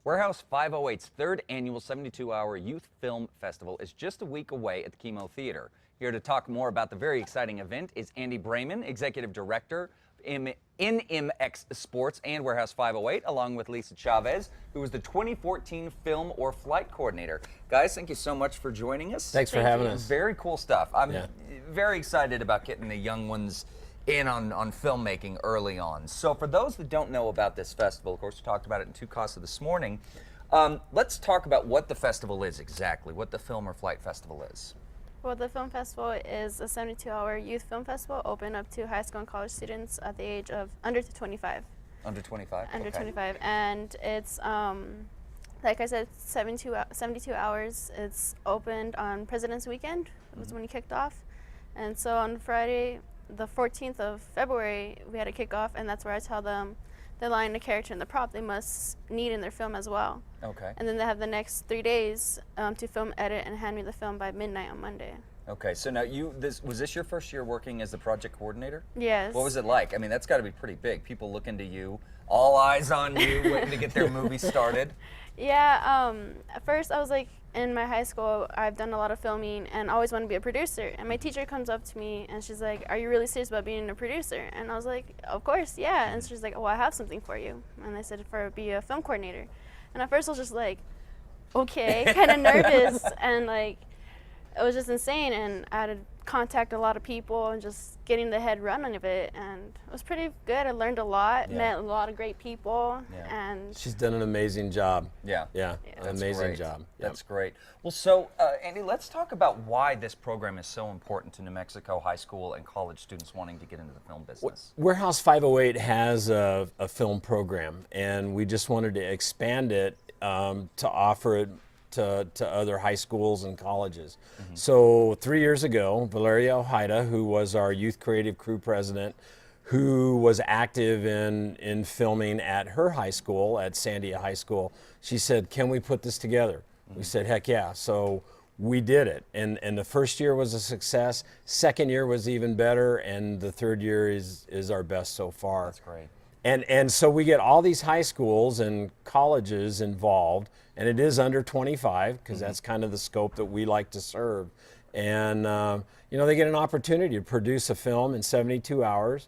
Warehouse 508's third annual 72-hour Youth Film Festival is just a week away at the Chemo Theater. Here to talk more about the very exciting event is Andy Brayman, Executive Director in MX Sports and Warehouse 508, along with Lisa Chavez, who was the 2014 Film or Flight Coordinator. Guys, thank you so much for joining us. Thanks for having us. Very cool stuff. I'm very excited about getting the young ones in on filmmaking early on. So for those that don't know about this festival, of course we talked about it in Two Casa this morning, let's talk about what the festival is exactly, what the Film or Flight Festival is. Well, the Film Festival is a 72-hour youth film festival open up to high school and college students at the age of under 25. Under 25? Under okay. 25. And it's, like I said, 72 hours. It's opened on President's Weekend, was when it kicked off. And so on Friday, the 14th of February, we had a kickoff, and that's where I tell them the line, the character, and the prop they must need in their film as well. Okay. And then they have the next 3 days to film, edit, and hand me the film by midnight on Monday. Okay, so now was this your first year working as the project coordinator? Yes. What was it like? I mean, that's got to be pretty big. People looking to you, all eyes on you, waiting to get their movie started. Yeah, at first I was like, in my high school, I've done a lot of filming and always wanted to be a producer. And my teacher comes up to me and she's like, "Are you really serious about being a producer?" And I was like, "Of course, yeah." And she's like, "Well, I have something for you." And I said, be a film coordinator. And at first I was just like, okay, kind of nervous, and like, it was just insane. And I had to contact a lot of people and just getting the head run of it, and it was pretty good. I learned a lot, met a lot of great people, and she's done an amazing job. Yeah, an amazing job. That's great. Well, so Andy, let's talk about why this program is so important to New Mexico high school and college students wanting to get into the film business. Warehouse 508 has a film program, and we just wanted to expand it to offer it to other high schools and colleges. So 3 years ago, Valeria Ojeda, who was our youth creative crew president, who was active in filming at her high school, at Sandia High School, she said, "Can we put this together?" We said, "Heck yeah." So we did it, and the first year was a success, second year was even better, and the third year is our best so far. That's great. And so we get all these high schools and colleges involved, and it is under 25 because that's kind of the scope that we like to serve. And you know, they get an opportunity to produce a film in 72 hours.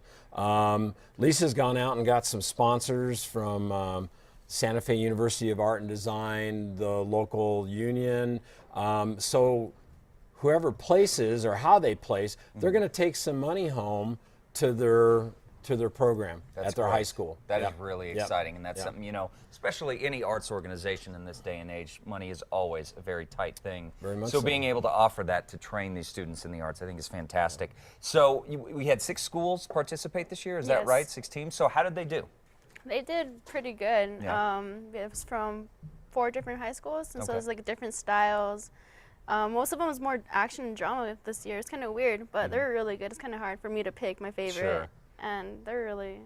Lisa's gone out and got some sponsors from Santa Fe University of Art and Design, the local union. So whoever places or how they place, they're going to take some money home to their program at their high school. That is really exciting, and that's something, you know, especially any arts organization in this day and age, money is always a very tight thing. Very much so being able to offer that to train these students in the arts, I think is fantastic. So we had 6 schools participate this year, is that right? 6 teams. So how did they do? they did pretty good. Yeah. It was from 4 different high schools, and so it was like different styles. Most of them was more action and drama this year. It's kind of weird, but they're really good. It's kind of hard for me to pick my favorite. Sure. And they're really,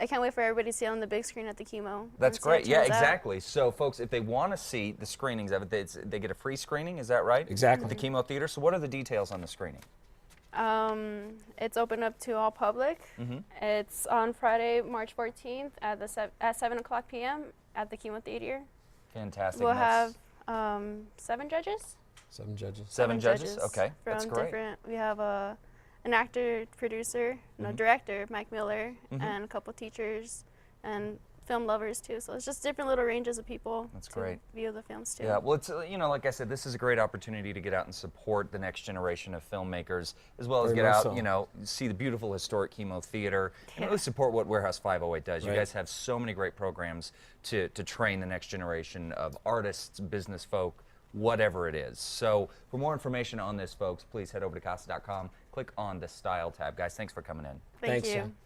I can't wait for everybody to see it on the big screen at the Chemo. That's great. Yeah, exactly. So, folks, if they want to see the screenings of it, they get a free screening. Is that right? Exactly. At the Chemo Theater. So, what are the details on the screening? It's open up to all public. It's on Friday, March 14th at 7 o'clock p.m. at the Chemo Theater. Fantastic. We'll have 7 judges. 7 judges. 7 judges. Okay, from that's great. We have an actor, producer, director, Mike Miller, and a couple teachers, and film lovers too. So it's just different little ranges of people. That's to great. View the films too. Yeah, well, it's you know, like I said, this is a great opportunity to get out and support the next generation of filmmakers, as well as Very get much out, so. you know, see the beautiful historic Chemo Theater, and really support what Warehouse 508 does. You Right. guys have so many great programs to train the next generation of artists, business folk, whatever it is. So for more information on this, folks, please head over to casa.com, click on the Style tab. Guys, thanks for coming in. Thank Thanks, you. Sam.